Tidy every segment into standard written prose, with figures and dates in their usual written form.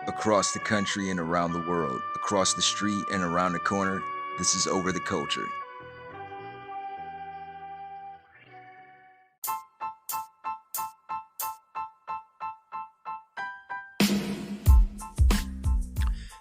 Across the country and around the world, across the street and around the corner, this is Over the Culture.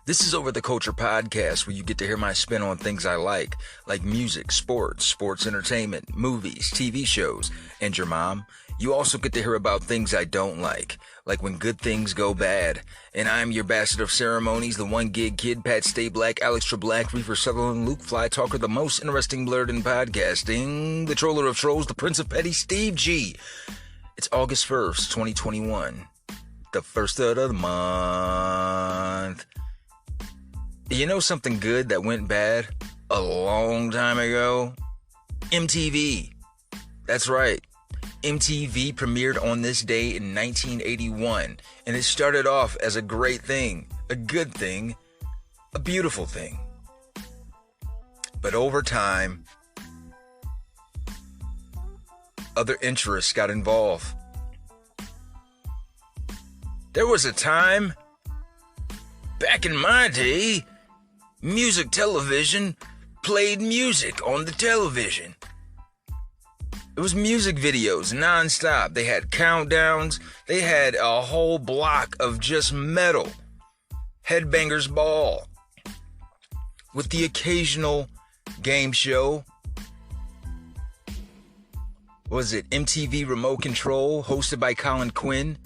This is Over the Culture podcast, where you get to hear my spin on things I like music, sports entertainment, movies, TV shows, and your mom. You also get to hear about things I don't like when good things go bad. And I'm your bastard of ceremonies, the one gig kid, Pat Stay Black, Alex Treblack, Reefer Sutherland, Luke Fly Talker, the most interesting blurred in podcasting, the troller of trolls, the prince of petty, Steve G. It's August 1st, 2021, the first of the month. You know something good that went bad a long time ago? MTV. That's right. MTV premiered on this day in 1981, and it started off as a great thing, a good thing, a beautiful thing. But over time, other interests got involved. There was a time, back in my day, music television played music on the television. It was music videos nonstop. They had countdowns. They had a whole block of just metal. Headbangers Ball. With the occasional game show. Was it MTV Remote Control, hosted by Colin Quinn?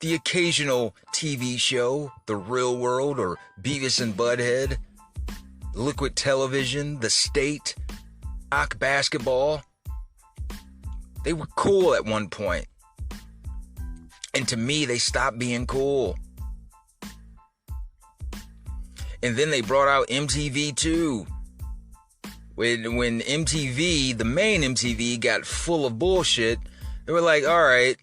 The occasional TV show, The Real World or Beavis and Butthead, Liquid Television, The State, Rock Basketball. They were cool at one point. And to me, they stopped being cool. And then they brought out MTV2. When MTV, the main MTV, got full of bullshit, they were like, all right,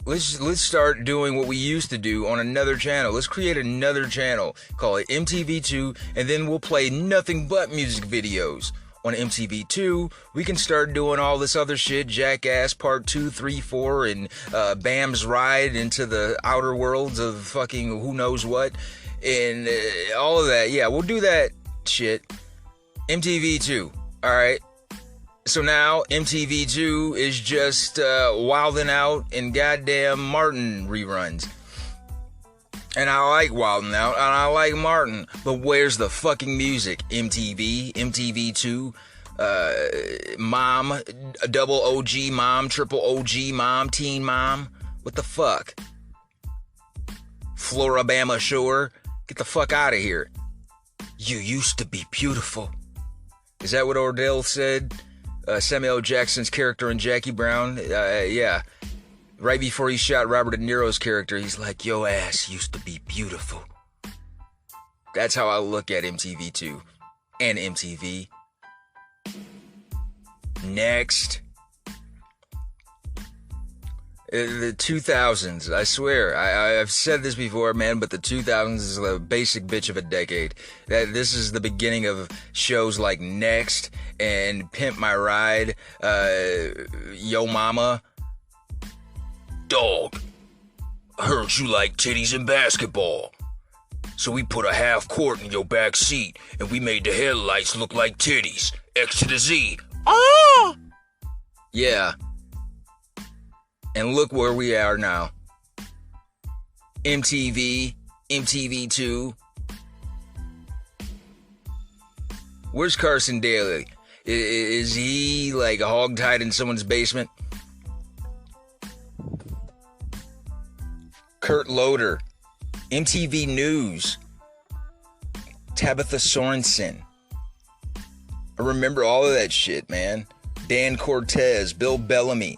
Let's start doing what we used to do on another channel. Let's create another channel, call it MTV2, and then we'll play nothing but music videos. On MTV2, we can start doing all this other shit, Jackass Part 2, 3, 4, and Bam's Ride into the outer worlds of fucking who knows what, and all of that. Yeah, we'll do that shit. MTV2, alright? So now MTV2 is just wilding out in goddamn Martin reruns. And I like wilding out, and I like Martin. But where's the fucking music? MTV, MTV2, Mom, double OG Mom, triple OG Mom, Teen Mom. What the fuck? Florabama Shore. Get the fuck out of here. You used to be beautiful. Is that what Ordell said? Samuel L. Jackson's character in Jackie Brown, yeah. Right before he shot Robert De Niro's character, he's like, "Yo ass used to be beautiful." That's how I look at MTV2 and MTV. Next. The 2000s, I swear, I've said this before, man, but the 2000s is a basic bitch of a decade. This is the beginning of shows like Next and Pimp My Ride, Yo Mama. Dog, I heard you like titties and basketball. So we put a half court in your back seat, and we made the headlights look like titties. X to the Z. Ah! Yeah. And look where we are now. MTV, MTV2. Where's Carson Daly? Is he like hogtied in someone's basement? Kurt Loder. MTV News. Tabitha Sorensen. I remember all of that shit, man. Dan Cortez, Bill Bellamy.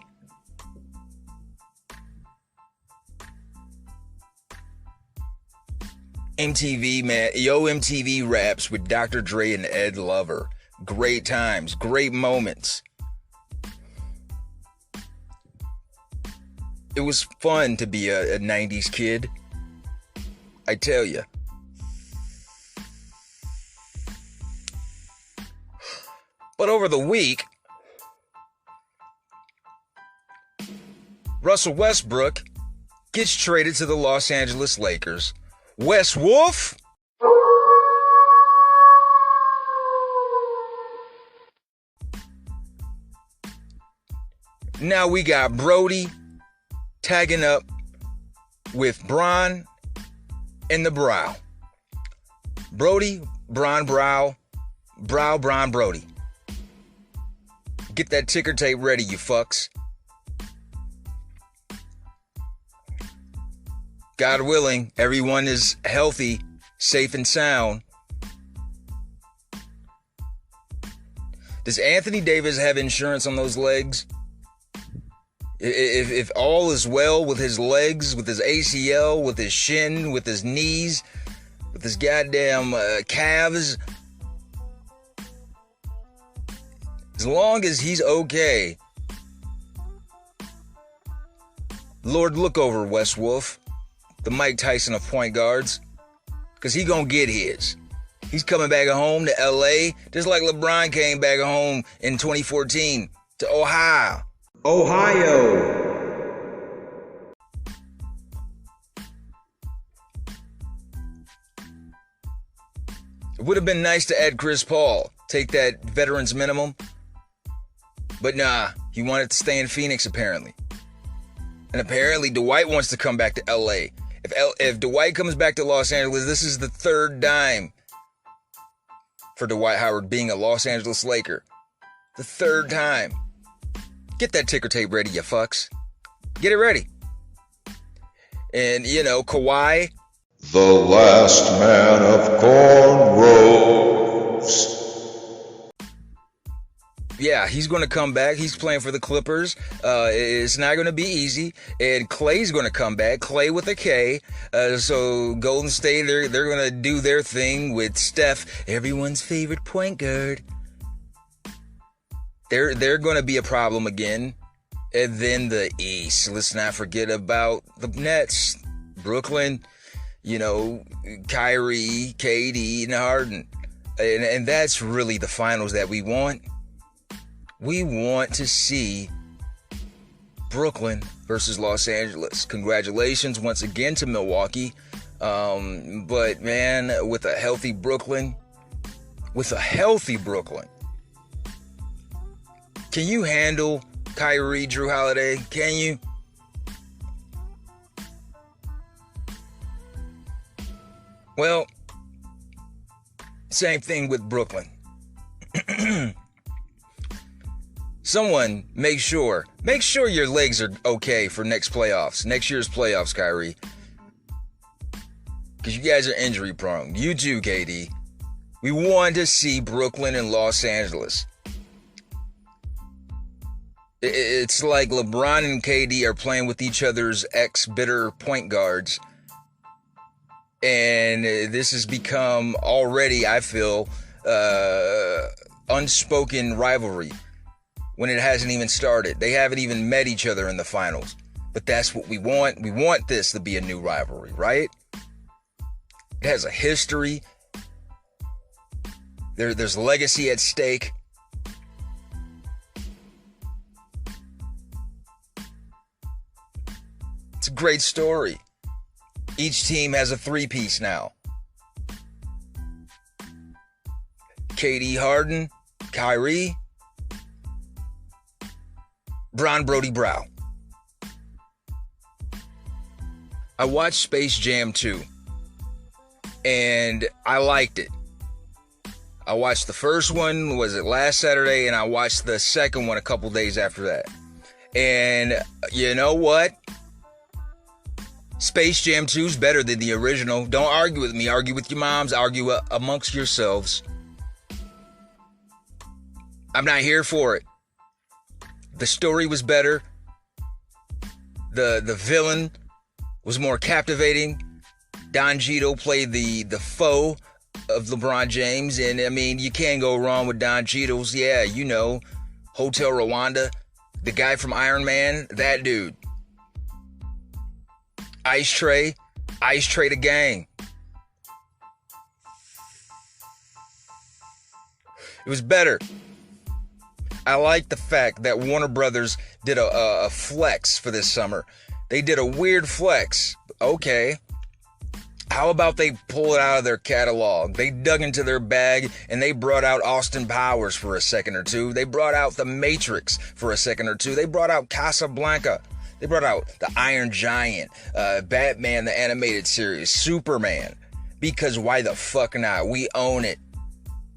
MTV, man. Yo MTV Raps with Dr. Dre and Ed Lover. Great times, great moments. It was fun to be a 90s kid. I tell you. But over the week, Russell Westbrook gets traded to the Los Angeles Lakers. Westwolf. Now we got Brodie tagging up with Bron and the Brow. Brodie, Bron, Brow, Bron, Brodie. Get that ticker tape ready, you fucks. God willing, everyone is healthy, safe, and sound. Does Anthony Davis have insurance on those legs? If all is well with his legs, with his ACL, with his shin, with his knees, with his goddamn calves, as long as he's okay, Lord, look over Westwolf, the Mike Tyson of point guards, because he gonna get his. He's coming back home to LA, just like LeBron came back home in 2014 to Ohio. It would have been nice to add Chris Paul, take that veterans minimum, but nah, he wanted to stay in Phoenix apparently. And apparently Dwight wants to come back to LA. If Dwight comes back to Los Angeles, this is the third dime for Dwight Howard being a Los Angeles Laker. The third time. Get that ticker tape ready, you fucks. Get it ready. And, you know, Kawhi. The last man of cornrows. Yeah, he's going to come back. He's playing for the Clippers. It's not going to be easy. And Klay's going to come back. Klay with a K. So Golden State, they're going to do their thing with Steph, everyone's favorite point guard. They're going to be a problem again. And then the East. Let's not forget about the Nets, Brooklyn, you know, Kyrie, KD, and Harden. And that's really the finals that we want. We want to see Brooklyn versus Los Angeles. Congratulations once again to Milwaukee. But man, with a healthy Brooklyn, can you handle Kyrie, Drew Holiday? Can you? Well, same thing with Brooklyn. Someone make sure your legs are okay for next year's playoffs, Kyrie. Because you guys are injury prone. You too, KD. We want to see Brooklyn and Los Angeles. It's like LeBron and KD are playing with each other's ex-bitter point guards. And this has become already, I feel, unspoken rivalry when it hasn't even started. They haven't even met each other in the finals. But that's what we want. We want this to be a new rivalry, right? It has a history. There's legacy at stake. It's a great story. Each team has a three-piece now. KD, Harden, Kyrie, Brodie Brow. I watched Space Jam 2, and I liked it. I watched the first one, was it last Saturday, and I watched the second one a couple days after that. And you know what? Space Jam 2 is better than the original. Don't argue with me. Argue with your moms. Argue amongst yourselves. I'm not here for it. The story was better. The villain was more captivating. Don Cheadle played the foe of LeBron James. And, I mean, you can't go wrong with Don Cheadle's. Yeah, you know, Hotel Rwanda. The guy from Iron Man. That dude. Ice Tray the gang. It was better. I like the fact that Warner Brothers did a flex for this summer. They did a weird flex. Okay. How about they pull it out of their catalog? They dug into their bag and they brought out Austin Powers for a second or two. They brought out The Matrix for a second or two. They brought out Casablanca. They brought out The Iron Giant, Batman, the animated series, Superman. Because why the fuck not? We own it.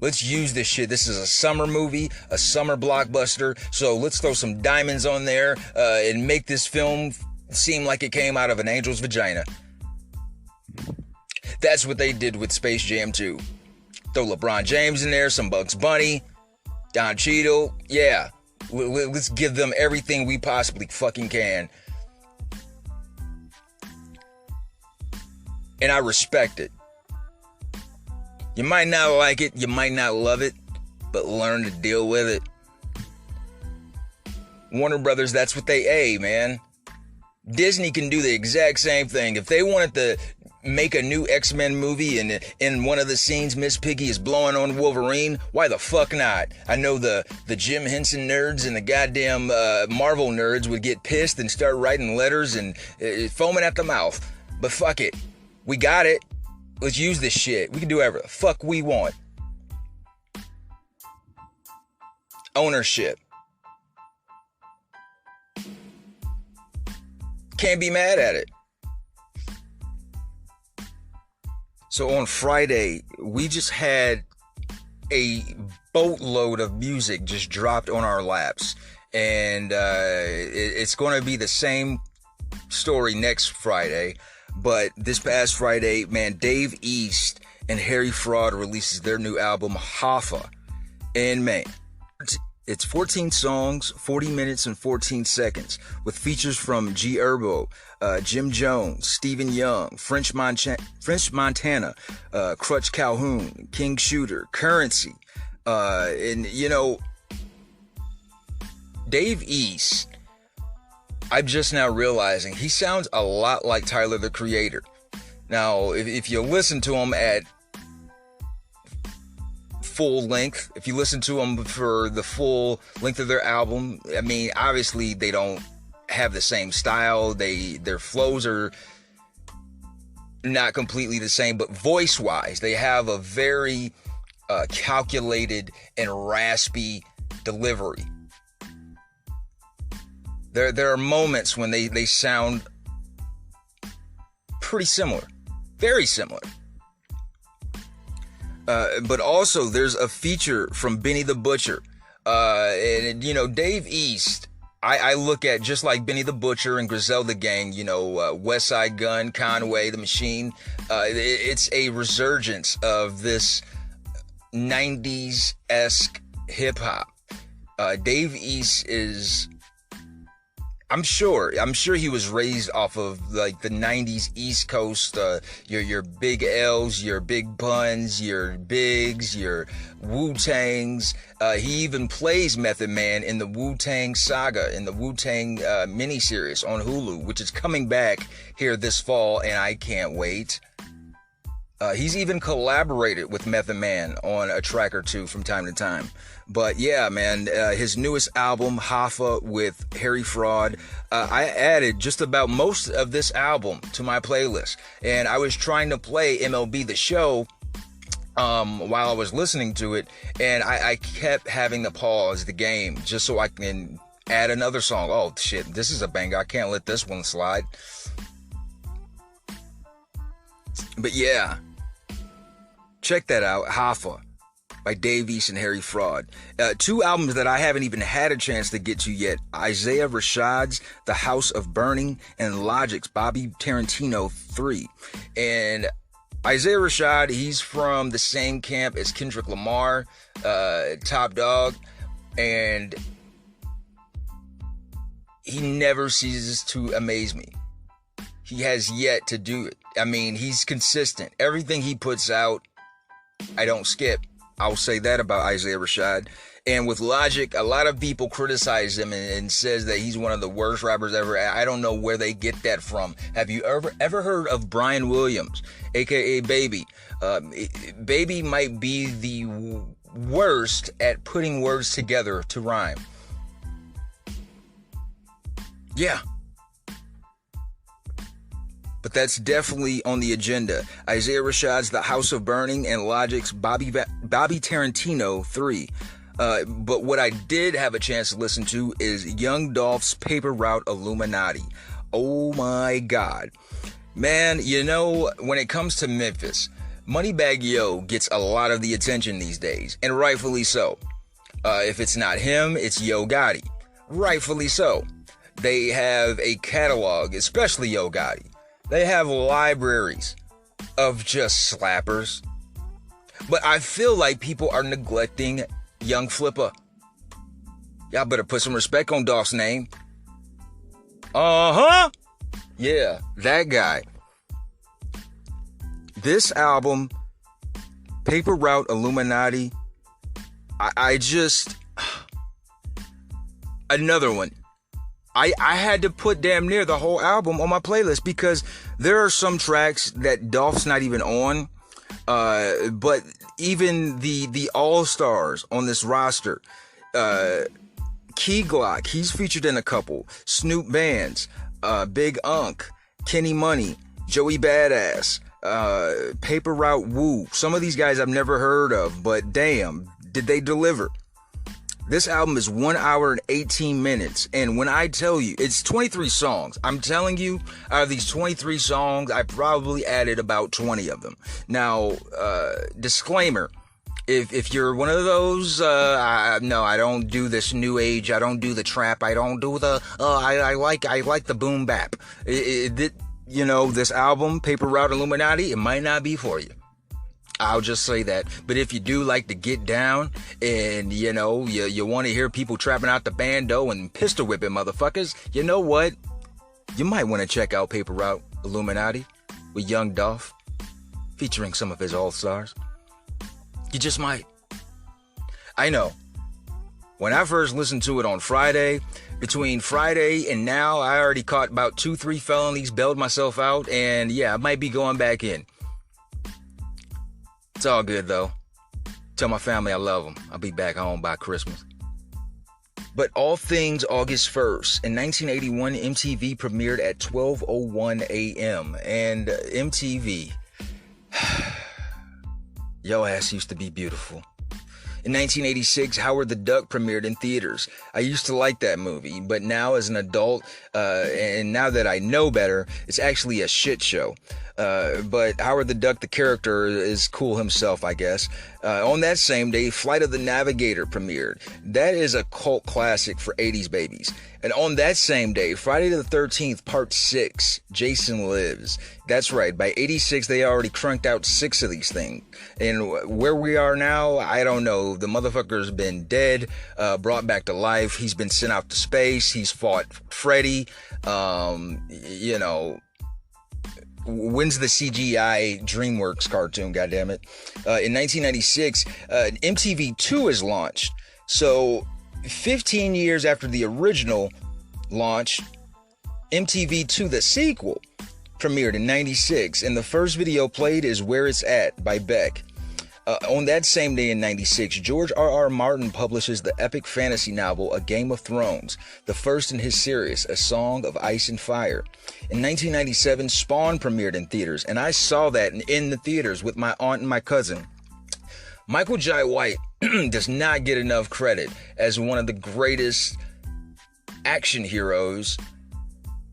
Let's use this shit. This is a summer movie, a summer blockbuster. So let's throw some diamonds on there and make this film seem like it came out of an angel's vagina. That's what they did with Space Jam 2. Throw LeBron James in there, some Bugs Bunny, Don Cheadle. Yeah, let's give them everything we possibly fucking can. And I respect it. You might not like it, you might not love it, but learn to deal with it. Warner Brothers, that's what they man. Disney can do the exact same thing. If they wanted to make a new X-Men movie and in one of the scenes Miss Piggy is blowing on Wolverine, why the fuck not? I know the Jim Henson nerds and the goddamn Marvel nerds would get pissed and start writing letters and foaming at the mouth. But fuck it. We got it. Let's use this shit. We can do whatever the fuck we want. Ownership. Can't be mad at it. So on Friday, we just had a boatload of music just dropped on our laps. And it's going to be the same story next Friday. But this past Friday, man, Dave East and Harry Fraud releases their new album, Hoffa. And man, it's 14 songs, 40 minutes and 14 seconds, with features from G Herbo, Jim Jones, Stephen Young, French Montana, Crutch Calhoun, King Shooter, Currency. And, you know, Dave East, I'm just now realizing he sounds a lot like Tyler, the Creator. Now, if you listen to him at full length, if you listen to them for the full length of their album, I mean, obviously they don't have the same style. Their flows are not completely the same, but voice-wise, they have a very calculated and raspy delivery. There are moments when they sound pretty similar, very similar. But also there's a feature from Benny the Butcher. And you know, Dave East, I look at just like Benny the Butcher and Griselda Gang, you know, West Side Gun, Conway, The Machine. It's a resurgence of this 90s-esque hip hop. Dave East is, I'm sure he was raised off of like the 90s East Coast, your Big L's, your Big Puns, your Bigs, your Wu-Tangs. He even plays Method Man in the Wu-Tang Saga, in the Wu-Tang miniseries on Hulu, which is coming back here this fall, and I can't wait. He's even collaborated with Method Man on a track or two from time to time. But yeah, man, his newest album, Hoffa, with Harry Fraud, I added just about most of this album to my playlist. And I was trying to play MLB The Show while I was listening to it, and I kept having to pause the game just so I can add another song. Oh, shit, this is a banger. I can't let this one slide. But yeah, check that out, Hoffa, by Dave East and Harry Fraud. Two albums that I haven't even had a chance to get to yet. Isaiah Rashad's The House of Burning and Logic's Bobby Tarantino 3. And Isaiah Rashad, he's from the same camp as Kendrick Lamar, Top Dog, and he never ceases to amaze me. He has yet to do it. I mean, he's consistent. Everything he puts out, I don't skip. I'll say that about Isaiah Rashad. And with Logic, a lot of people criticize him and says that he's one of the worst rappers ever. I don't know where they get that from. Have you ever heard of Brian Williams, aka Baby? Baby might be the worst at putting words together to rhyme. Yeah. but that's definitely on the agenda. Isaiah Rashad's The House of Burning and Logic's Bobby Tarantino 3. But what I did have a chance to listen to is Young Dolph's Paper Route Illuminati. Oh my God. Man, you know, when it comes to Memphis, Moneybagg Yo gets a lot of the attention these days, and rightfully so. If it's not him, it's Yo Gotti. Rightfully so. They have a catalog, especially Yo Gotti. They have libraries of just slappers. But I feel like people are neglecting Young Flipper. Y'all better put some respect on Dolph's name. Uh-huh. Yeah, that guy. This album, Paper Route Illuminati, I just... Another one. I had to put damn near the whole album on my playlist because there are some tracks that Dolph's not even on. But even the all-stars on this roster, Key Glock, he's featured in a couple. Snoop Bands, Big Unk, Kenny Money, Joey Badass, Paper Route Woo. Some of these guys I've never heard of, but damn, did they deliver. This album is 1 hour and 18 minutes. And when I tell you, it's 23 songs. I'm telling you, out of these 23 songs, I probably added about 20 of them. Now, disclaimer. If you're one of those, no, I don't do this new age. I don't do the trap. I don't do the, I like the boom bap. You know, this album, Paper Route Illuminati, it might not be for you. I'll just say that. But if you do like to get down and, you know, you want to hear people trapping out the bando and pistol whipping motherfuckers, you know what? You might want to check out Paper Route Illuminati with Young Dolph, featuring some of his all-stars. You just might. I know. When I first listened to it on Friday, between Friday and now, I already caught about 2-3 felonies, bailed myself out, and yeah, I might be going back in. It's all good, though. Tell my family I love them. I'll be back home by Christmas. But all things August 1st. In 1981, MTV premiered at 12:01 a.m. And MTV, yo ass used to be beautiful. In 1986, Howard the Duck premiered in theaters. I used to like that movie, but now as an adult, and now that I know better, it's actually a shit show. But Howard the Duck, the character, is cool himself, I guess. On that same day, Flight of the Navigator premiered. That is a cult classic for 80s babies. And on that same day, Friday the 13th, Part 6, Jason Lives. That's right, by 86, they already cranked out 6 of these things. And where we are now, I don't know. The motherfucker's been dead, brought back to life. He's been sent out to space. He's fought Freddy. You know... When's the CGI DreamWorks cartoon, goddammit? In 1996, MTV2 is launched. So, 15 years after the original launch, MTV2, the sequel, premiered in 96. And the first video played is Where It's At by Beck. On that same day in 96, George R.R. Martin publishes the epic fantasy novel A Game of Thrones, the first in his series, A Song of Ice and Fire. In 1997, Spawn premiered in theaters, and I saw that in the theaters with my aunt and my cousin. Michael Jai White does not get enough credit as one of the greatest action heroes,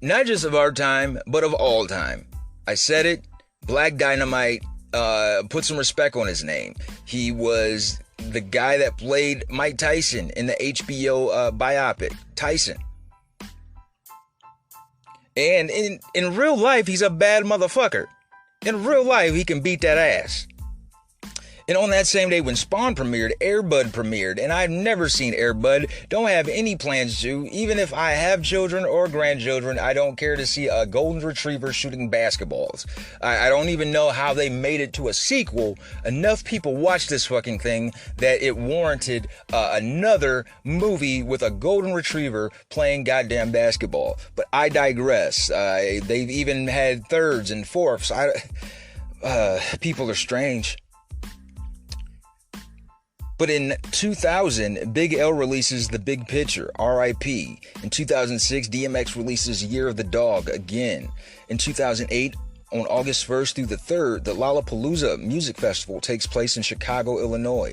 not just of our time, but of all time. I said it, Black Dynamite. Put some respect on his name. He was the guy that played Mike Tyson in the HBO biopic, Tyson. And in real life, he's a bad motherfucker. In real life, he can beat that ass. And on that same day when Spawn premiered, Air Bud premiered, and I've never seen Air Bud, don't have any plans to. Even if I have children or grandchildren, I don't care to see a golden retriever shooting basketballs. I don't even know how they made it to a sequel. Enough people watched this fucking thing that it warranted another movie with a golden retriever playing goddamn basketball. But I digress. They've even had thirds and fourths. People are strange. But in 2000, Big L releases The Big Picture, R.I.P. In 2006, DMX releases Year of the Dog, again. In 2008, on August 1st through the 3rd, the Lollapalooza Music Festival takes place in Chicago, Illinois.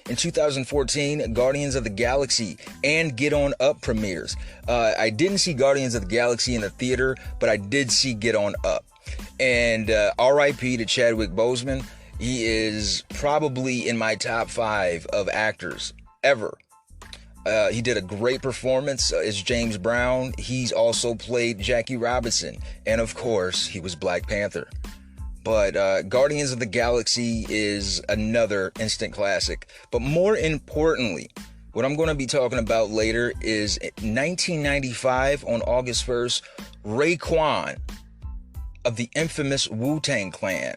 In 2014, Guardians of the Galaxy and Get On Up premieres. I didn't see Guardians of the Galaxy in the theater, but I did see Get On Up. And R.I.P. to Chadwick Boseman. He is probably in my top 5 of actors ever. He did a great performance as James Brown. He's also played Jackie Robinson. And of course, he was Black Panther. But Guardians of the Galaxy is another instant classic. But more importantly, what I'm going to be talking about later is 1995 on August 1st, Raekwon of the infamous Wu-Tang Clan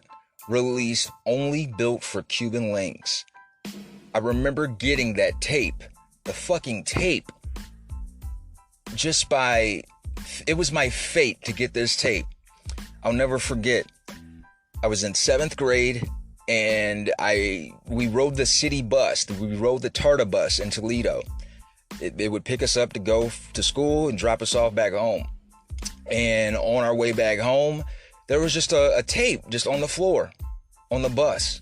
released Only Built for Cuban Links. I remember getting that tape. The fucking tape, it was my fate to get this tape. I'll never forget. I was in 7th grade and we rode the city bus. We rode the Tarta bus in Toledo. It would pick us up to go to school and drop us off back home. And on our way back home, there was just a tape just on the floor on the bus.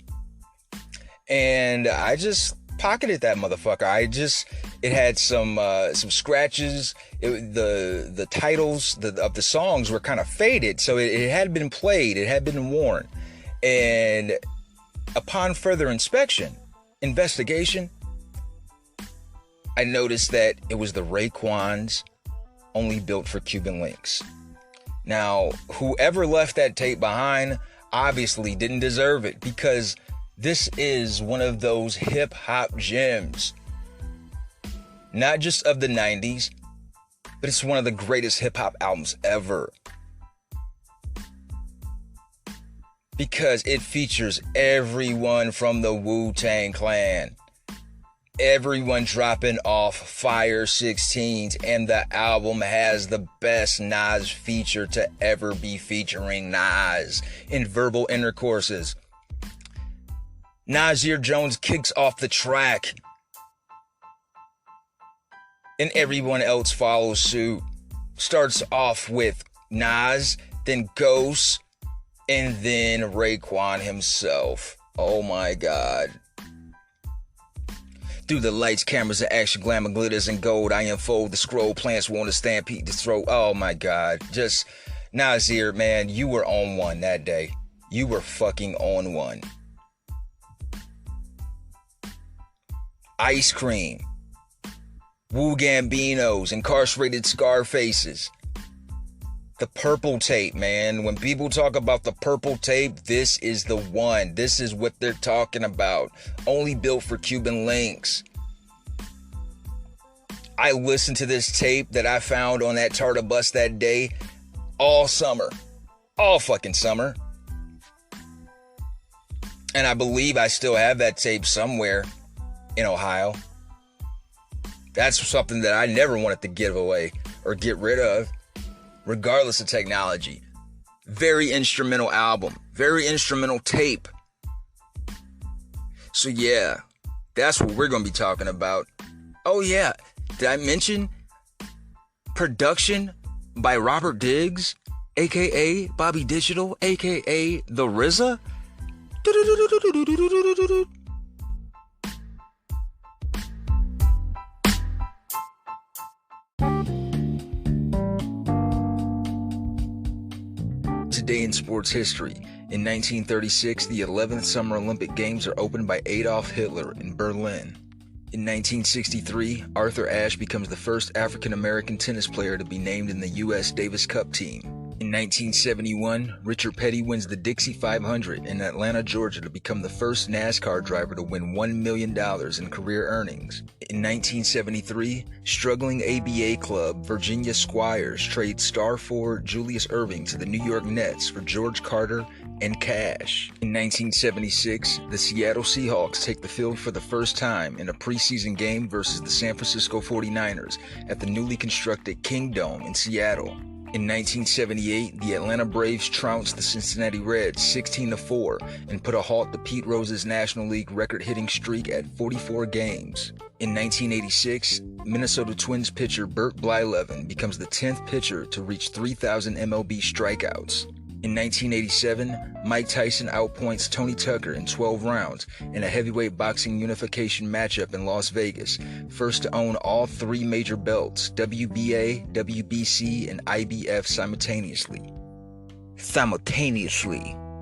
And I just pocketed that motherfucker. It had some scratches. The titles of the songs were kind of faded, so it had been played, it had been worn. And upon further investigation, I noticed that it was the Raekwon's Only Built for Cuban Links. Now, whoever left that tape behind obviously didn't deserve it, because this is one of those hip-hop gems. Not just of the 90s, but it's one of the greatest hip-hop albums ever. Because it features everyone from the Wu-Tang Clan. Everyone dropping off Fire 16s, and the album has the best Nas feature to ever be featuring Nas in Verbal Intercourses. Nasir Jones kicks off the track, and everyone else follows suit. Starts off with Nas, then Ghost, and then Raekwon himself. Oh my God. Through the lights, cameras, and action, glamour, glitters, and gold, I unfold the scroll, plants want to stampede the throat. Oh my God. Just, Nasir, man, you were on one that day. You were fucking on one. Ice Cream, Wu Gambinos, Incarcerated Scarfaces, the Purple Tape, man. When people talk about the Purple Tape, this is the one. This is what they're talking about. Only Built for Cuban Links. I listened to this tape that I found on that Tarta bus that day all summer. All fucking summer. And I believe I still have that tape somewhere in Ohio. That's something that I never wanted to give away or get rid of, regardless of technology. Very instrumental album, very instrumental tape. So yeah, that's what we're going to be talking about. Oh yeah, did I mention production by Robert Diggs, aka Bobby Digital, aka The RZA? Today in sports history. In 1936, the 11th Summer Olympic Games are opened by Adolf Hitler in Berlin. In 1963, Arthur Ashe becomes the first African-American tennis player to be named in the U.S. Davis Cup team. In 1971, Richard Petty wins the Dixie 500 in Atlanta, Georgia, to become the first NASCAR driver to win $1 million in career earnings. In 1973, struggling ABA club Virginia Squires trade star forward Julius Erving to the New York Nets for George Carter and cash. In 1976, the Seattle Seahawks take the field for the first time in a preseason game versus the San Francisco 49ers at the newly constructed King Dome in Seattle. In 1978, the Atlanta Braves trounced the Cincinnati Reds 16-4 and put a halt to Pete Rose's National League record-hitting streak at 44 games. In 1986, Minnesota Twins pitcher Bert Blyleven becomes the 10th pitcher to reach 3,000 MLB strikeouts. In 1987, Mike Tyson outpoints Tony Tucker in 12 rounds in a heavyweight boxing unification matchup in Las Vegas, first to own all three major belts, WBA, WBC, and IBF simultaneously.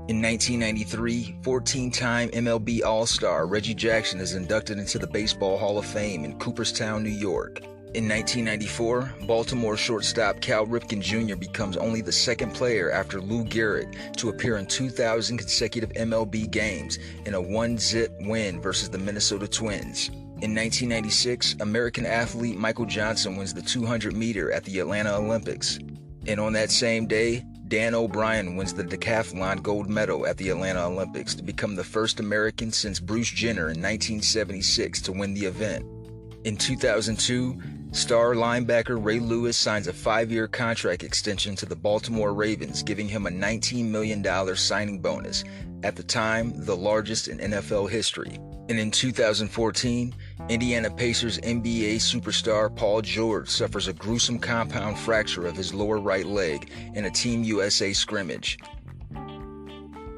In 1993, 14-time MLB All-Star Reggie Jackson is inducted into the Baseball Hall of Fame in Cooperstown, New York. In 1994, Baltimore shortstop Cal Ripken Jr. becomes only the second player after Lou Gehrig to appear in 2,000 consecutive MLB games in a 1-zip win versus the Minnesota Twins. In 1996, American athlete Michael Johnson wins the 200-meter at the Atlanta Olympics. And on that same day, Dan O'Brien wins the decathlon gold medal at the Atlanta Olympics to become the first American since Bruce Jenner in 1976 to win the event. In 2002, star linebacker Ray Lewis signs a 5-year contract extension to the Baltimore Ravens, giving him a $19 million signing bonus, at the time the largest in NFL history. And in 2014, Indiana Pacers NBA superstar Paul George suffers a gruesome compound fracture of his lower right leg in a Team USA scrimmage.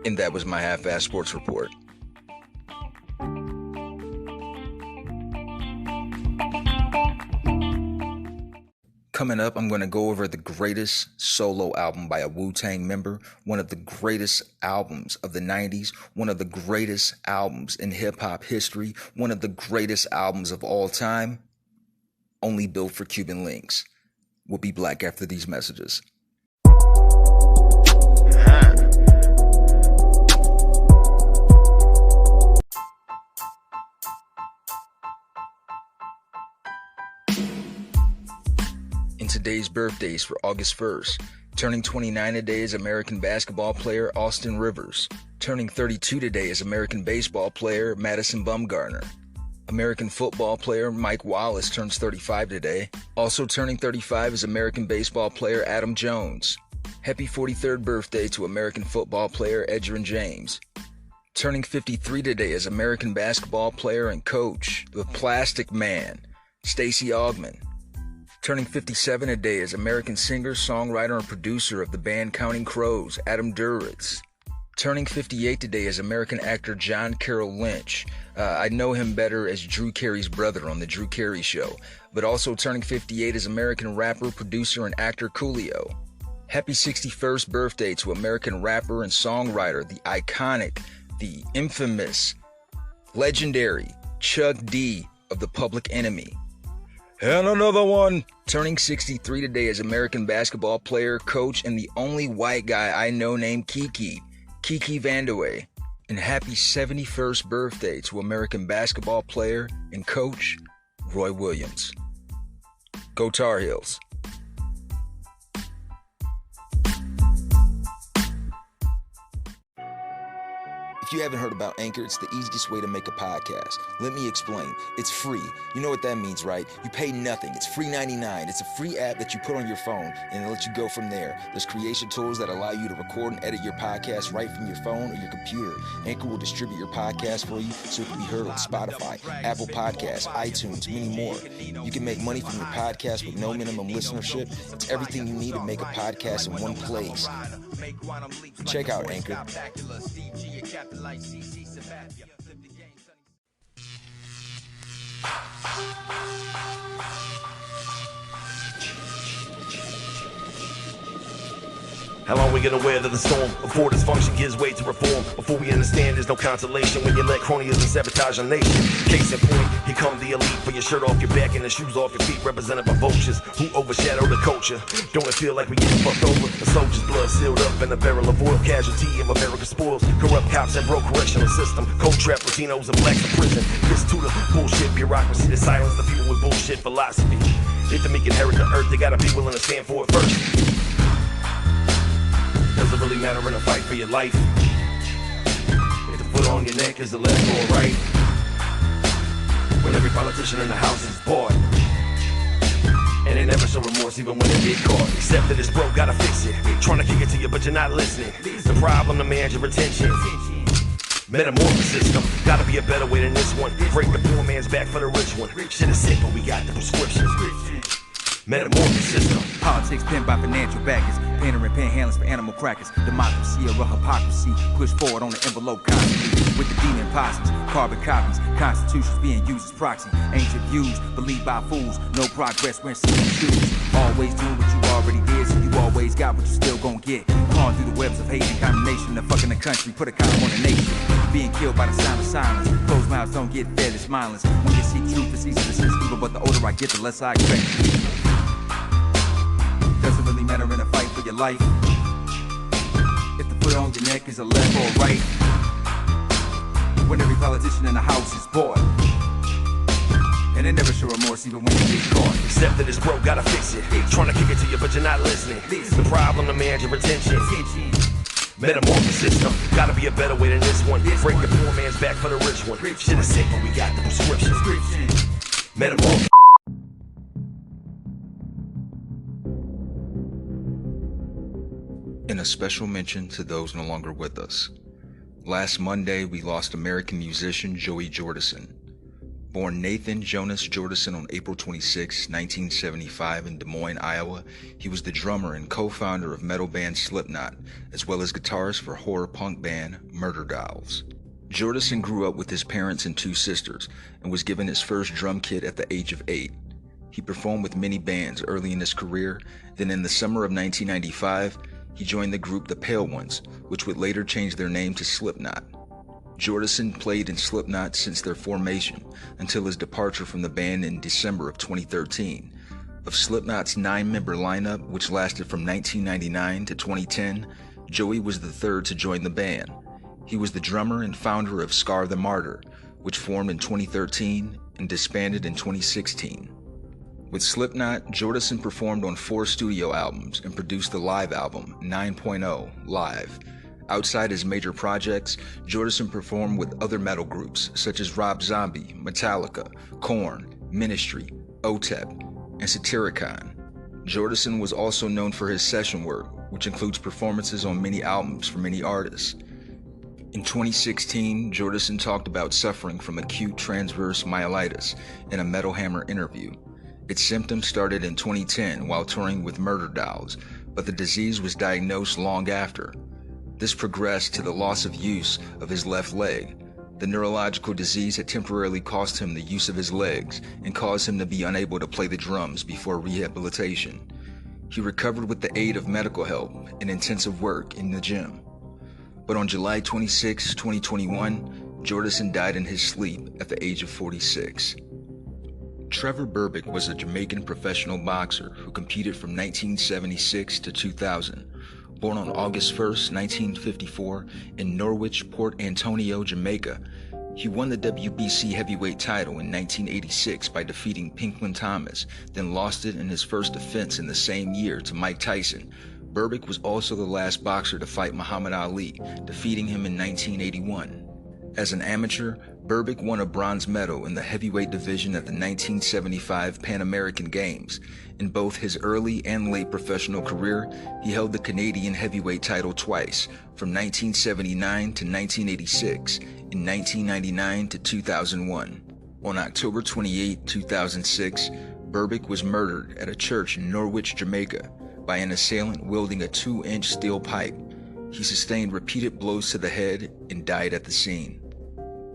And that was my half-ass sports report. Coming up, I'm going to go over the greatest solo album by a Wu-Tang member, one of the greatest albums of the 90s, one of the greatest albums in hip-hop history, one of the greatest albums of all time, only built for Cuban links. We'll be back after these messages. In today's birthdays for August 1st, turning 29 today is American basketball player Austin Rivers. Turning 32 today is American baseball player Madison Bumgarner. American football player Mike Wallace turns 35 today. Also turning 35 is American baseball player Adam Jones. Happy 43rd birthday to American football player Edgerrin James. Turning 53 today is American basketball player and coach, the Plastic Man, Stacey Augmon. Turning 57 today is American singer, songwriter, and producer of the band Counting Crows, Adam Duritz. Turning 58 today is American actor John Carroll Lynch. I know him better as Drew Carey's brother on The Drew Carey Show. But also turning 58 is American rapper, producer, and actor Coolio. Happy 61st birthday to American rapper and songwriter, the iconic, the infamous, legendary Chuck D of the Public Enemy. And another one. Turning 63 today is American basketball player, coach, and the only white guy I know named Kiki Vandeweghe. And happy 71st birthday to American basketball player and coach, Roy Williams. Go Tar Heels. If you haven't heard about Anchor, it's the easiest way to make a podcast. Let me explain. It's free. You know what that means, right? You pay nothing. It's free 99. It's a free app that you put on your phone, and it lets you go from there. There's creation tools that allow you to record and edit your podcast right from your phone or your computer. Anchor will distribute your podcast for you so it can be heard on Spotify, Apple Podcasts, iTunes, many more. You can make money from your podcast with no minimum listenership. It's everything you need to make a podcast in one place. Check out Anchor. How long we gonna weather the storm before dysfunction gives way to reform? Before we understand there's no consolation when you let cronyism sabotage our nation. Case in point, here come the elite. Put your shirt off your back and the shoes off your feet, represented by vultures who overshadow the culture. Don't it feel like we getting fucked over? The soldier's blood sealed up in a barrel of oil, casualty of America's spoils. Corrupt cops and broke correctional system. Cold trap Latinos and blacks in prison. This to the bullshit bureaucracy to silence the people with bullshit philosophy. If the meek inherit the earth, they gotta be willing to stand for it first. Does it really matter in a fight for your life? If the foot on your neck is the left or right? When every politician in the house is bought, and And they never show remorse even when they get caught. Except that it's broke, gotta fix it. Trying to kick it to you, but you're not listening. The problem demands your attention. Metamorphosystem, gotta be a better way than this one. Break the poor man's back for the rich one. Shit is sick, but we got the prescription. Metamorphosystem. Politics pinned by financial backers, pandering panhandlers for animal crackers. Democracy or hypocrisy, push forward on the envelope constantly. With the demon posses, carbon copies, constitutions being used as proxy. Ancient views, believed by fools, no progress when seeing shoes. Always doing what you already did, so you always got what you still gon' get. Clawing through the webs of hate and condemnation, and fucking the country, put a condom on the nation. Being killed by the sound of silence, closed mouths don't get fed, it's mindless. When you see truth, it's easy to sense evil, but the older I get, the less I expect. Doesn't really matter in a fight for your life if the foot on your neck is a left or a right. When every politician in the house is bought, and they never show remorse even when you get caught. Except that it's broke, gotta fix it. Trying to kick it to you, but you're not listening. The problem demands your attention. Metamorphosystem, gotta be a better way than this one. Break the poor man's back for the rich one. Shit is sick, but we got the prescription. Metamorphosis. And a special mention to those no longer with us. Last Monday, we lost American musician Joey Jordison. Born Nathan Jonas Jordison on April 26, 1975 in Des Moines, Iowa, he was the drummer and co-founder of metal band Slipknot, as well as guitarist for horror punk band Murder Dolls. Jordison grew up with his parents and 2 sisters, and was given his first drum kit at the age of 8. He performed with many bands early in his career, then in the summer of 1995, he joined the group The Pale Ones, which would later change their name to Slipknot. Jordison played in Slipknot since their formation, until his departure from the band in December of 2013. Of Slipknot's 9-member lineup, which lasted from 1999 to 2010, Joey was the third to join the band. He was the drummer and founder of Scar the Martyr, which formed in 2013 and disbanded in 2016. With Slipknot, Jordison performed on 4 studio albums and produced the live album 9.0 Live. Outside his major projects, Jordison performed with other metal groups such as Rob Zombie, Metallica, Korn, Ministry, OTEP, and Satyricon. Jordison was also known for his session work, which includes performances on many albums for many artists. In 2016, Jordison talked about suffering from acute transverse myelitis in a Metal Hammer interview. Its symptoms started in 2010 while touring with Murder Dolls, but the disease was diagnosed long after. This progressed to the loss of use of his left leg. The neurological disease had temporarily cost him the use of his legs and caused him to be unable to play the drums before rehabilitation. He recovered with the aid of medical help and intensive work in the gym. But on July 26, 2021, Jordison died in his sleep at the age of 46. Trevor Berbick was a Jamaican professional boxer who competed from 1976 to 2000. Born on August 1, 1954, in Norwich, Port Antonio, Jamaica, he won the WBC heavyweight title in 1986 by defeating Pinklin Thomas, then lost it in his first defense in the same year to Mike Tyson. Berbick was also the last boxer to fight Muhammad Ali, defeating him in 1981. As an amateur, Berbick won a bronze medal in the heavyweight division at the 1975 Pan American Games. In both his early and late professional career, he held the Canadian heavyweight title twice, from 1979 to 1986, and 1999 to 2001. On October 28, 2006, Berbick was murdered at a church in Norwich, Jamaica, by an assailant wielding a 2-inch steel pipe. He sustained repeated blows to the head and died at the scene.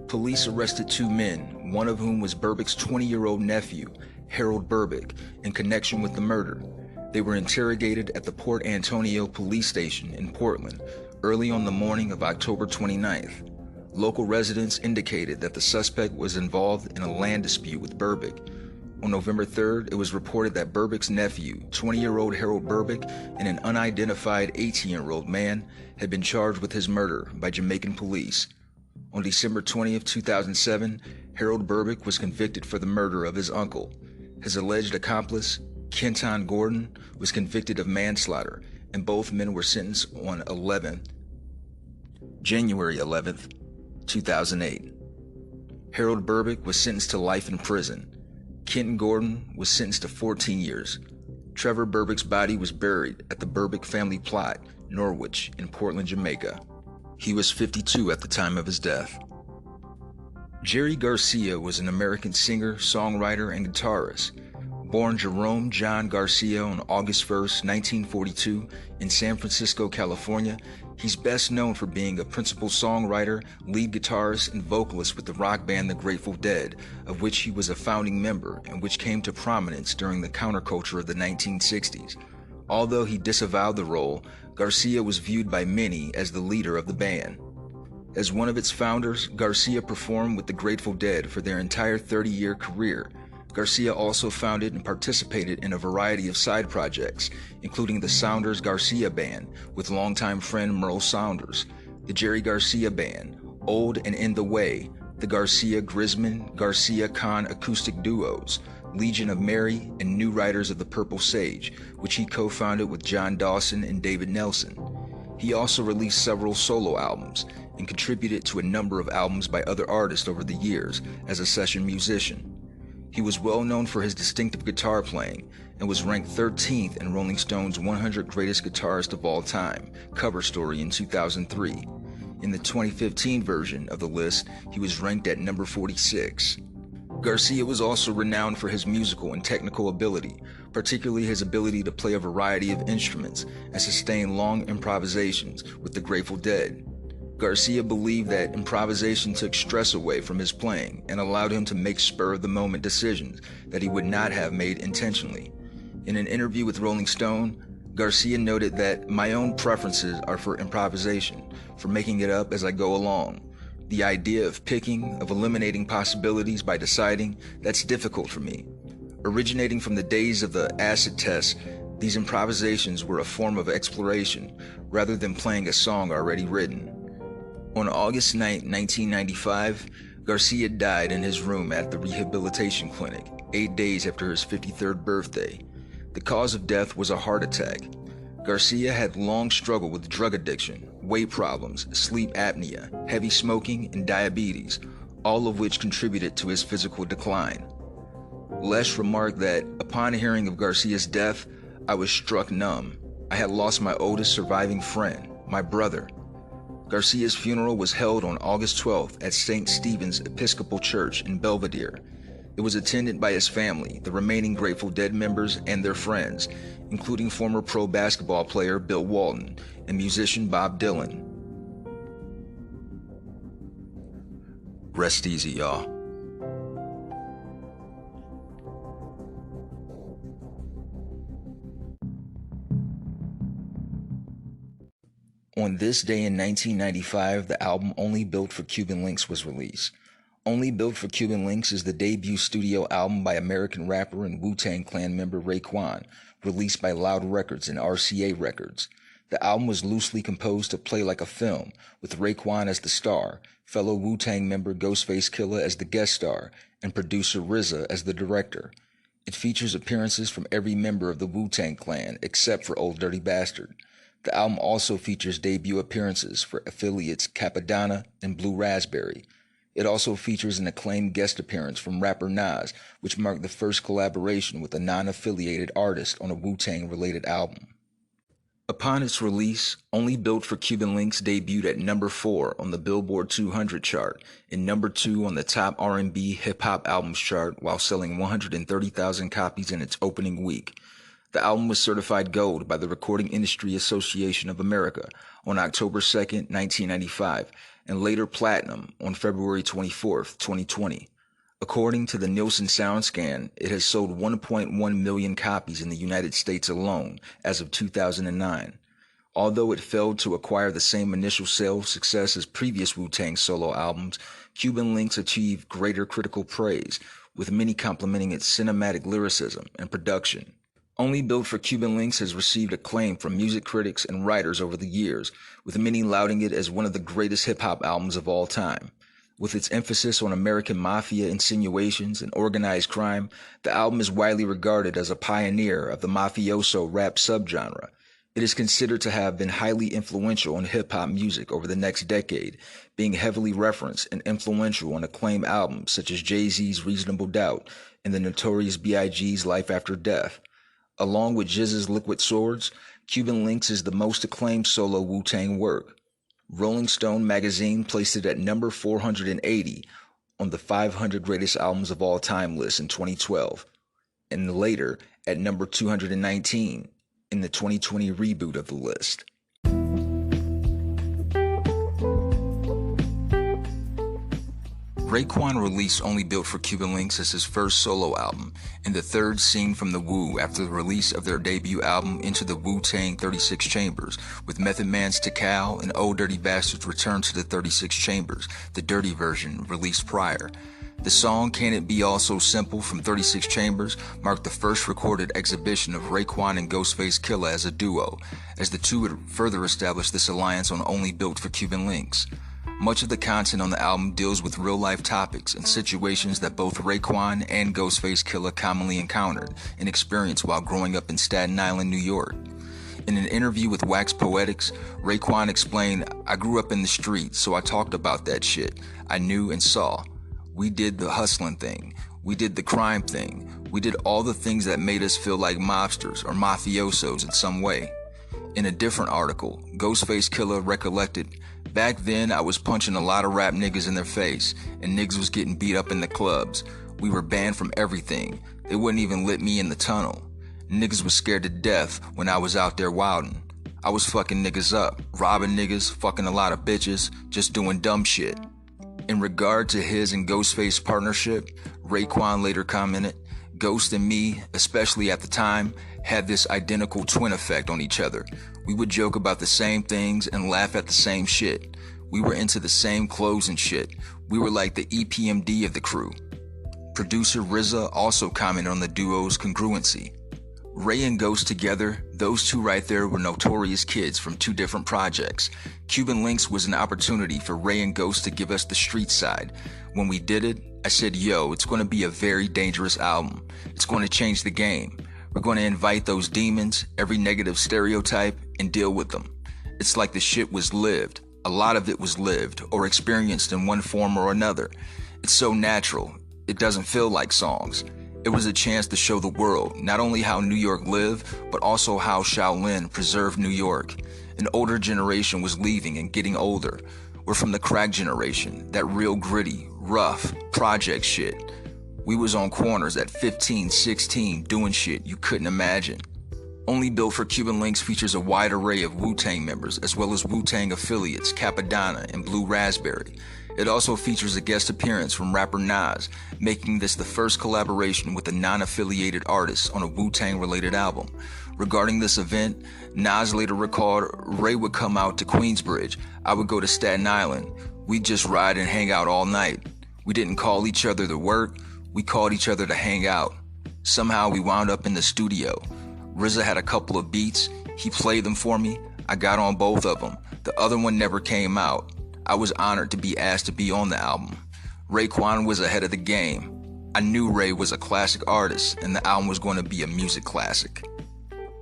Police arrested 2 men, one of whom was Berbick's 20-year-old nephew, Harold Berbick, in connection with the murder. They were interrogated at the Port Antonio police station in Portland early on the morning of October 29th. Local residents indicated that the suspect was involved in a land dispute with Berbick. On November 3rd, it was reported that Berbick's nephew, 20-year-old Harold Berbick, and an unidentified 18-year-old man had been charged with his murder by Jamaican police. On December 20th, 2007, Harold Berbick was convicted for the murder of his uncle. His alleged accomplice, Kenton Gordon, was convicted of manslaughter, and both men were sentenced on January 11th, 2008. Harold Berbick was sentenced to life in prison. Kenton Gordon was sentenced to 14 years. Trevor Berbick's body was buried at the Berbick family plot, Norwich, in Portland, Jamaica. He was 52 at the time of his death. Jerry Garcia was an American singer, songwriter, and guitarist. Born Jerome John Garcia on August 1st, 1942, in San Francisco, California, he's best known for being a principal songwriter, lead guitarist, and vocalist with the rock band The Grateful Dead, of which he was a founding member and which came to prominence during the counterculture of the 1960s. Although he disavowed the role, Garcia was viewed by many as the leader of the band. As one of its founders, Garcia performed with the Grateful Dead for their entire 30-year career. Garcia also founded and participated in a variety of side projects, including the Saunders Garcia Band with longtime friend Merle Saunders, the Jerry Garcia Band, Old and In the Way, the Garcia Grisman Garcia Khan acoustic duos, Legion of Mary, and New Riders of the Purple Sage, which he co-founded with John Dawson and David Nelson. He also released several solo albums and contributed to a number of albums by other artists over the years as a session musician. He was well known for his distinctive guitar playing and was ranked 13th in Rolling Stone's 100 Greatest Guitarists of All Time cover story in 2003. In the 2015 version of the list, he was ranked at number 46. Garcia was also renowned for his musical and technical ability, particularly his ability to play a variety of instruments and sustain long improvisations with the Grateful Dead. Garcia believed that improvisation took stress away from his playing and allowed him to make spur-of-the-moment decisions that he would not have made intentionally. In an interview with Rolling Stone, Garcia noted that my own preferences are for improvisation, for making it up as I go along. The idea of picking, of eliminating possibilities by deciding, that's difficult for me. Originating from the days of the acid test, these improvisations were a form of exploration rather than playing a song already written. On August 9, 1995, Garcia died in his room at the rehabilitation clinic, 8 days after his 53rd birthday. The cause of death was a heart attack. Garcia had long struggled with drug addiction, weight problems, sleep apnea, heavy smoking, and diabetes, all of which contributed to his physical decline. Lesh remarked that, upon hearing of Garcia's death, I was struck numb. I had lost my oldest surviving friend, my brother. Garcia's funeral was held on August 12th at St. Stephen's Episcopal Church in Belvedere. It was attended by his family, the remaining Grateful Dead members, and their friends, including former pro basketball player Bill Walton and musician Bob Dylan. Rest easy, y'all. On this day in 1995, the album Only Built for Cuban Links was released. Only Built for Cuban Links is the debut studio album by American rapper and Wu-Tang Clan member Raekwon, released by Loud Records and RCA Records. The album was loosely composed to play like a film, with Raekwon as the star, fellow Wu-Tang member Ghostface Killah as the guest star, and producer RZA as the director. It features appearances from every member of the Wu-Tang Clan except for Old Dirty Bastard. The album also features debut appearances for affiliates Capadonna and Blue Raspberry. It also features an acclaimed guest appearance from rapper Nas, which marked the first collaboration with a non-affiliated artist on a Wu-Tang related album. Upon its release, Only Built for Cuban Links debuted at number 4 on the Billboard 200 chart and number 2 on the top R&B hip-hop albums chart while selling 130,000 copies in its opening week. The album was certified gold by the Recording Industry Association of America on October 2, 1995, and later platinum on February 24, 2020. According to the Nielsen SoundScan, it has sold 1.1 million copies in the United States alone as of 2009. Although it failed to acquire the same initial sales success as previous Wu-Tang solo albums, Cuban Links achieved greater critical praise, with many complimenting its cinematic lyricism and production. Only Built for Cuban Links has received acclaim from music critics and writers over the years, with many lauding it as one of the greatest hip-hop albums of all time. With its emphasis on American mafia insinuations and organized crime, the album is widely regarded as a pioneer of the mafioso rap subgenre. It is considered to have been highly influential in hip-hop music over the next decade, being heavily referenced and influential on acclaimed albums such as Jay-Z's Reasonable Doubt and the Notorious B.I.G.'s Life After Death. Along with Jizz's Liquid Swords, Cuban Links is the most acclaimed solo Wu-Tang work. Rolling Stone magazine placed it at number 480 on the 500 greatest albums of all time list in 2012, and later at number 219 in the 2020 reboot of the list. Raekwon released Only Built for Cuban Links as his first solo album, and the third scene from the Wu after the release of their debut album Into the Wu-Tang 36 Chambers, with Method Man's Tikal and Old Dirty Bastard's Return to the 36 Chambers, the dirty version released prior. The song Can It Be All So Simple from 36 Chambers marked the first recorded exhibition of Raekwon and Ghostface Killah as a duo, as the two would further establish this alliance on Only Built for Cuban Links. Much of the content on the album deals with real-life topics and situations that both Raekwon and Ghostface Killah commonly encountered and experienced while growing up in Staten Island, New York. In an interview with Wax Poetics, Raekwon explained, "I grew up in the streets, so I talked about that shit I knew and saw. We did the hustling thing. We did the crime thing. We did all the things that made us feel like mobsters or mafiosos in some way." In a different article, Ghostface Killah recollected, "Back then, I was punching a lot of rap niggas in their face, and niggas was getting beat up in the clubs. We were banned from everything. They wouldn't even let me in the tunnel. Niggas was scared to death when I was out there wildin'. I was fucking niggas up, robbing niggas, fucking a lot of bitches, just doing dumb shit." In regard to his and Ghostface partnership, Raekwon later commented, "Ghost and me, especially at the time, had this identical twin effect on each other. We would joke about the same things and laugh at the same shit. We were into the same clothes and shit. We were like the EPMD of the crew." Producer RZA also commented on the duo's congruency. "Ray and Ghost together, those two right there were notorious kids from two different projects. Cuban Links was an opportunity for Ray and Ghost to give us the street side. When we did it, I said, yo, it's going to be a very dangerous album. It's going to change the game. We're going to invite those demons, every negative stereotype, and deal with them. It's like the shit was lived. A lot of it was lived or experienced in one form or another. It's so natural. It doesn't feel like songs. It was a chance to show the world not only how New York lived, but also how Shaolin preserved New York. An older generation was leaving and getting older. We're from the crack generation, that real gritty, rough, project shit. We was on corners at 15, 16, doing shit you couldn't imagine." Only Built for Cuban Links features a wide array of Wu-Tang members, as well as Wu-Tang affiliates Capadonna and Blue Raspberry. It also features a guest appearance from rapper Nas, making this the first collaboration with a non-affiliated artist on a Wu-Tang related album. Regarding this event, Nas later recalled, "Ray would come out to Queensbridge. I would go to Staten Island. We'd just ride and hang out all night. We didn't call each other to work. We called each other to hang out. Somehow we wound up in the studio. RZA had a couple of beats. He played them for me. I got on both of them. The other one never came out. I was honored to be asked to be on the album. Raekwon was ahead of the game. I knew Ray was a classic artist, and the album was going to be a music classic."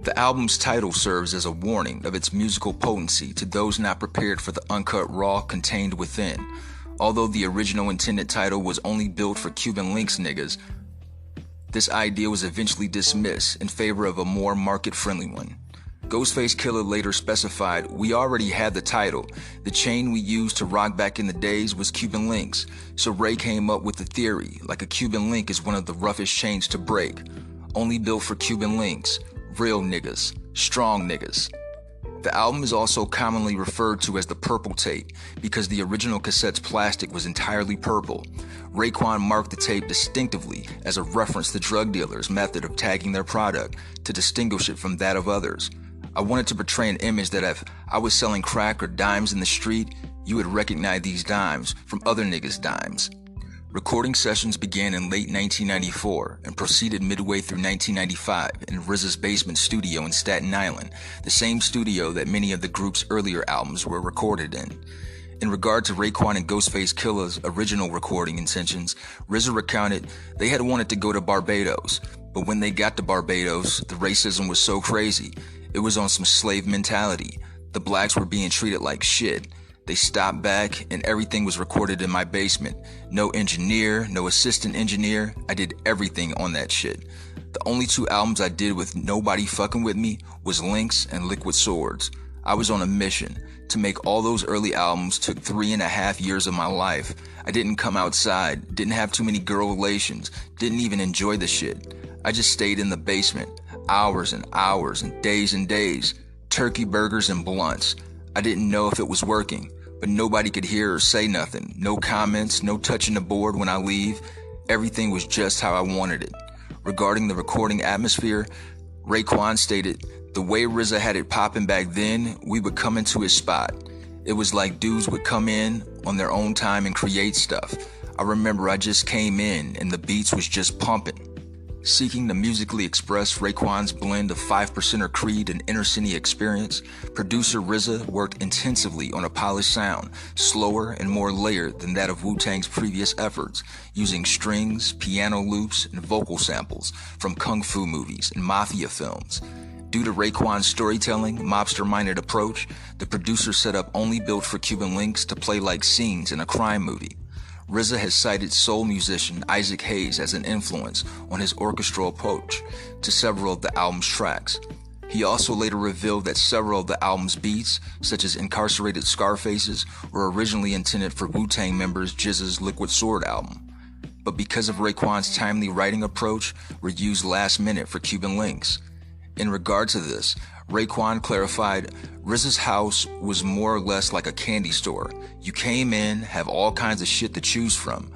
The album's title serves as a warning of its musical potency to those not prepared for the uncut raw contained within. Although the original intended title was Only Built for Cuban Links Niggas, this idea was eventually dismissed in favor of a more market-friendly one. Ghostface Killah later specified, "We already had the title. The chain we used to rock back in the days was Cuban Links, so Ray came up with the theory, like a Cuban link is one of the roughest chains to break. Only Built for Cuban Links, real niggas, strong niggas." The album is also commonly referred to as the Purple Tape because the original cassette's plastic was entirely purple. Raekwon marked the tape distinctively as a reference to drug dealers' method of tagging their product to distinguish it from that of others. "I wanted to portray an image that if I was selling crack or dimes in the street, you would recognize these dimes from other niggas' dimes." Recording sessions began in late 1994 and proceeded midway through 1995 in RZA's basement studio in Staten Island, the same studio that many of the group's earlier albums were recorded in. In regard to Raekwon and Ghostface Killah's original recording intentions, RZA recounted they had wanted to go to Barbados, but when they got to Barbados, the racism was so crazy, It was on some slave mentality. The blacks were being treated like shit. They stopped back and everything was recorded in my basement. No engineer, no assistant engineer. I did everything on that shit. The only 2 albums I did with nobody fucking with me was Lynx and Liquid Swords. I was on a mission. To make all those early albums took 3.5 years of my life. I didn't come outside, didn't have too many girl relations, didn't even enjoy the shit. I just stayed in the basement, hours and hours and days, turkey burgers and blunts. I didn't know if it was working, but nobody could hear or say nothing. No comments, no touching the board when I leave. Everything was just how I wanted it. Regarding the recording atmosphere, Raekwon stated, the way RZA had it popping back then, we would come into his spot. It was like dudes would come in on their own time and create stuff. I remember I just came in and the beats was just pumping. Seeking to musically express Raekwon's blend of 5%er Creed and Inner City experience, producer RZA worked intensively on a polished sound, slower and more layered than that of Wu-Tang's previous efforts, using strings, piano loops, and vocal samples from kung fu movies and mafia films. Due to Raekwon's storytelling, mobster-minded approach, the producer set up only built for Cuban Links to play like scenes in a crime movie. RZA has cited soul musician Isaac Hayes as an influence on his orchestral approach to several of the album's tracks. He also later revealed that several of the album's beats, such as Incarcerated Scarfaces, were originally intended for Wu-Tang members GZA's Liquid Sword album, but because of Raekwon's timely writing approach, were used last minute for Cuban Links. In regard to this, Raekwon clarified, RZA's house was more or less like a candy store. You came in, have all kinds of shit to choose from.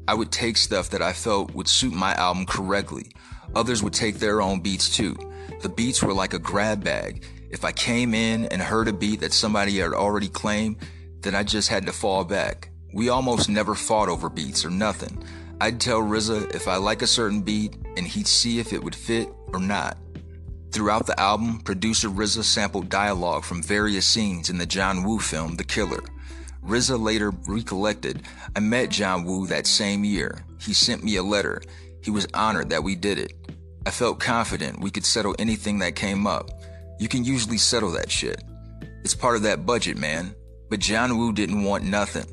I would take stuff that I felt would suit my album correctly. Others would take their own beats too. The beats were like a grab bag. If I came in and heard a beat that somebody had already claimed, then I just had to fall back. We almost never fought over beats or nothing. I'd tell RZA if I like a certain beat and he'd see if it would fit or not. Throughout the album, producer RZA sampled dialogue from various scenes in the John Woo film, The Killer. RZA later recollected, I met John Woo that same year. He sent me a letter. He was honored that we did it. I felt confident we could settle anything that came up. You can usually settle that shit. It's part of that budget, man. But John Woo didn't want nothing.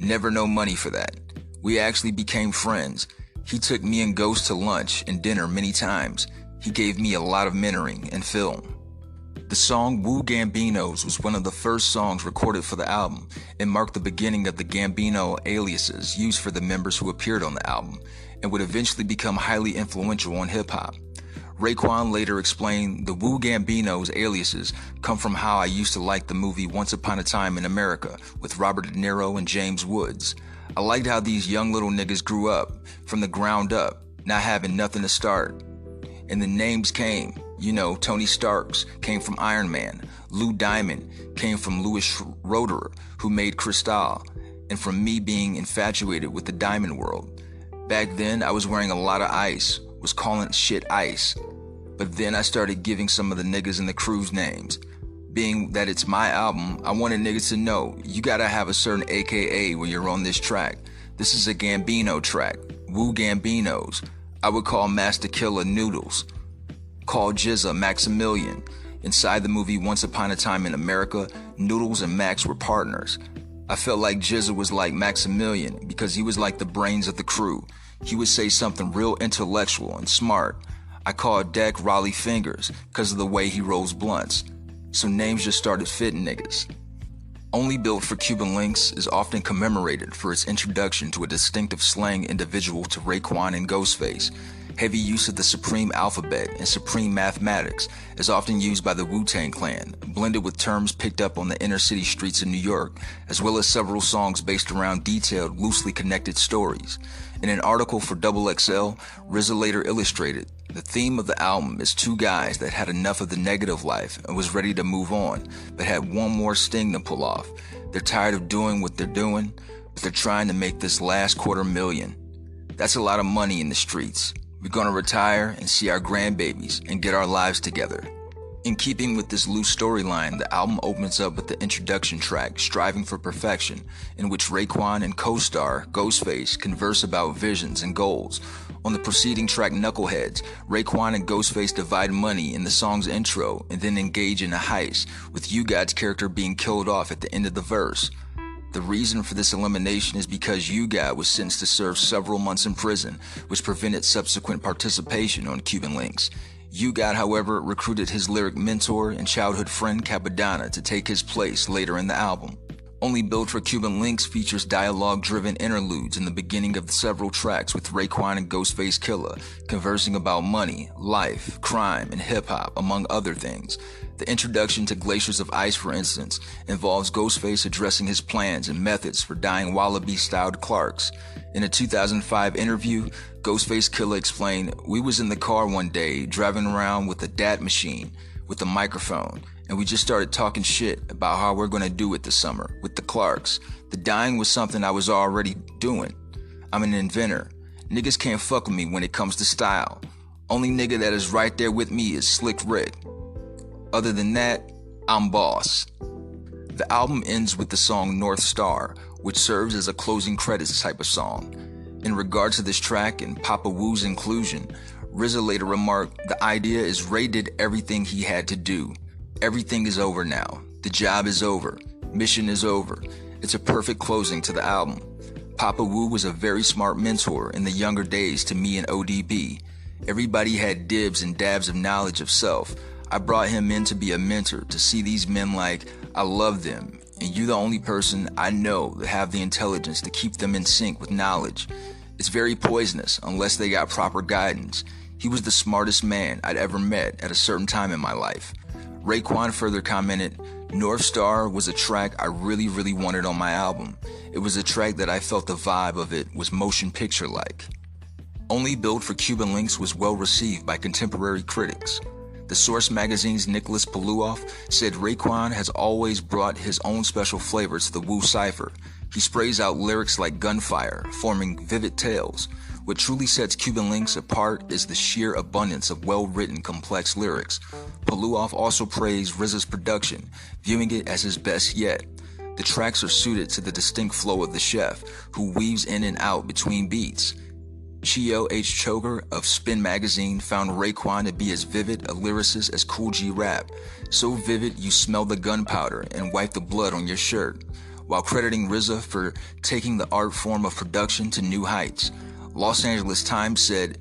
Never no money for that. We actually became friends. He took me and Ghost to lunch and dinner many times. He gave me a lot of mentoring and film. The song Wu Gambinos was one of the first songs recorded for the album and marked the beginning of the Gambino aliases used for the members who appeared on the album and would eventually become highly influential on hip-hop. Raekwon later explained, the Wu Gambinos aliases come from how I used to like the movie Once Upon a Time in America with Robert De Niro and James Woods. I liked how these young little niggas grew up from the ground up, not having nothing to start. And the names came. You know, Tony Starks came from Iron Man. Lou Diamond came from Louis Roederer, who made Cristal, and from me being infatuated with the diamond world. Back then, I was wearing a lot of ice, was calling shit ice. But then I started giving some of the niggas in the crew's names. Being that it's my album, I wanted niggas to know, you gotta have a certain AKA when you're on this track. This is a Gambino track. Wu Gambinos. I would call Master Killer Noodles, call GZA Maximilian. Inside the movie Once Upon a Time in America, Noodles and Max were partners. I felt like GZA was like Maximilian because he was like the brains of the crew. He would say something real intellectual and smart. I called Deck Raleigh Fingers because of the way he rolls blunts. So names just started fitting niggas. Only Built for Cuban Links is often commemorated for its introduction to a distinctive slang individual to Raekwon and Ghostface. Heavy use of the supreme alphabet and supreme mathematics is often used by the Wu-Tang Clan, blended with terms picked up on the inner city streets of New York, as well as several songs based around detailed, loosely connected stories. In an article for XXL, RZA later illustrated, the theme of the album is 2 guys that had enough of the negative life and was ready to move on, but had one more sting to pull off. They're tired of doing what they're doing, but they're trying to make this last $250,000. That's a lot of money in the streets. We're gonna retire and see our grandbabies and get our lives together. In keeping with this loose storyline, the album opens up with the introduction track, Striving for Perfection, in which Raekwon and co-star Ghostface converse about visions and goals. On the preceding track, Knuckleheads, Raekwon and Ghostface divide money in the song's intro and then engage in a heist, with U-God's character being killed off at the end of the verse. The reason for this elimination is because U-God was sentenced to serve several months in prison, which prevented subsequent participation on Cuban Links. U-God, however, recruited his lyric mentor and childhood friend Capadonna to take his place later in the album. Only Built for Cuban Links features dialogue-driven interludes in the beginning of several tracks with Raekwon and Ghostface Killah conversing about money, life, crime, and hip-hop, among other things. The introduction to Glaciers of Ice, for instance, involves Ghostface addressing his plans and methods for dyeing Wallaby-styled Clarks. In a 2005 interview, Ghostface Killah explained, "We was in the car one day, driving around with a DAT machine, with a microphone, and we just started talking shit about how we're gonna do it this summer, with the Clarks. The dyeing was something I was already doing. I'm an inventor. Niggas can't fuck with me when it comes to style. Only nigga that is right there with me is Slick Rick. Other than that, I'm boss." The album ends with the song North Star, which serves as a closing credits type of song. In regards to this track and Papa Wu's inclusion, RZA later remarked, "The idea is Ray did everything he had to do. Everything is over now. The job is over. Mission is over. It's a perfect closing to the album. Papa Wu was a very smart mentor in the younger days to me and ODB. Everybody had dibs and dabs of knowledge of self. I brought him in to be a mentor, to see these men like, I love them, and you're the only person I know that have the intelligence to keep them in sync with knowledge. It's very poisonous unless they got proper guidance. He was the smartest man I'd ever met at a certain time in my life." Raekwon further commented, "North Star was a track I really wanted on my album. It was a track that I felt the vibe of it was motion picture-like." Only Built for Cuban Links was well received by contemporary critics. The Source magazine's Nicholas Paluoff said Raekwon has always brought his own special flavor to the Wu cipher. He sprays out lyrics like gunfire, forming vivid tales. What truly sets Cuban Links apart is the sheer abundance of well-written, complex lyrics. Paluoff also praised RZA's production, viewing it as his best yet. The tracks are suited to the distinct flow of the chef, who weaves in and out between beats. Chio H. Choker of Spin magazine found Raekwon to be as vivid a lyricist as Kool G Rap. So vivid you smell the gunpowder and wipe the blood on your shirt, while crediting RZA for taking the art form of production to new heights. Los Angeles Times said,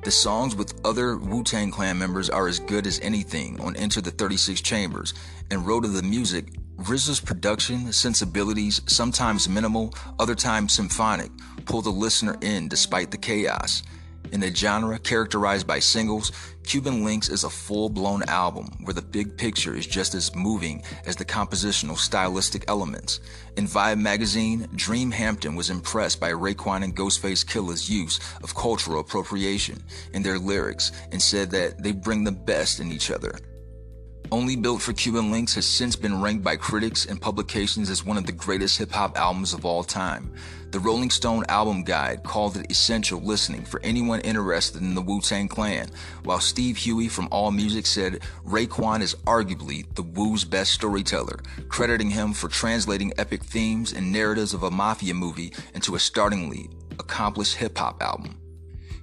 "The songs with other Wu-Tang Clan members are as good as anything on Enter the 36 Chambers," and wrote of the music, RZA's production, sensibilities, sometimes minimal, other times symphonic, pull the listener in despite the chaos. In a genre characterized by singles, Cuban Links is a full-blown album where the big picture is just as moving as the compositional stylistic elements. In Vibe magazine, Dream Hampton was impressed by Raekwon and Ghostface Killah's use of cultural appropriation in their lyrics and said that they bring the best in each other. Only Built for Cuban Links has since been ranked by critics and publications as one of the greatest hip-hop albums of all time. The Rolling Stone Album Guide called it essential listening for anyone interested in the Wu-Tang Clan, while Steve Huey from AllMusic said Raekwon is arguably the Wu's best storyteller, crediting him for translating epic themes and narratives of a mafia movie into a startlingly accomplished hip-hop album.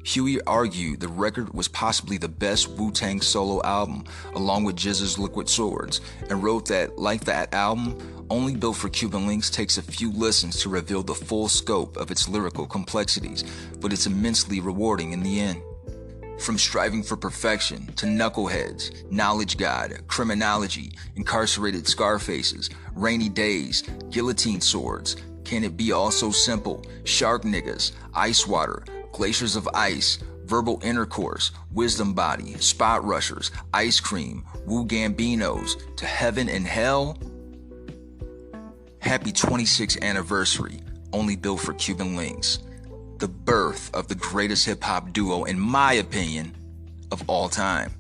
Huey argued the record was possibly the best Wu-Tang solo album, along with GZA's Liquid Swords, and wrote that, like that album, Only Built for Cuban Links takes a few listens to reveal the full scope of its lyrical complexities, but it's immensely rewarding in the end. From Striving for Perfection to Knuckleheads, Knowledge God, Criminology, Incarcerated Scarfaces, Rainy Days, Guillotine Swords, Can It Be All So Simple, Shark Niggas, Ice Water, Glaciers of Ice, Verbal Intercourse, Wisdom Body, Spot Rushers, Ice Cream, Wu Gambinos, To Heaven and Hell. Happy 26th anniversary, Only Built for Cuban Links. The birth of the greatest hip-hop duo, in my opinion, of all time.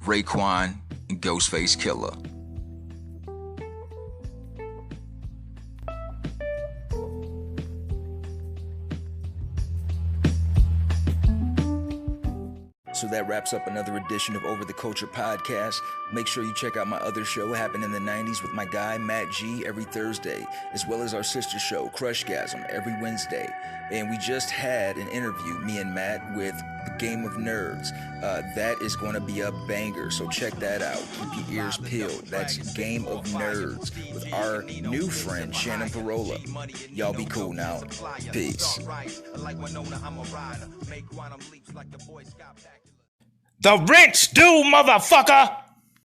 Raekwon and Ghostface Killah. So that wraps up another edition of Over the Culture Podcast. Make sure you check out my other show, Happened in the 90s, with my guy, Matt G, every Thursday, as well as our sister show, Crushgasm, every Wednesday. And we just had an interview, me and Matt, with the Game of Nerds. That is going to be a banger, so check that out. Keep your ears peeled. That's Game of Nerds with our new friend, Shannon Parola. Y'all be cool now. Peace. The rent's due, motherfucker!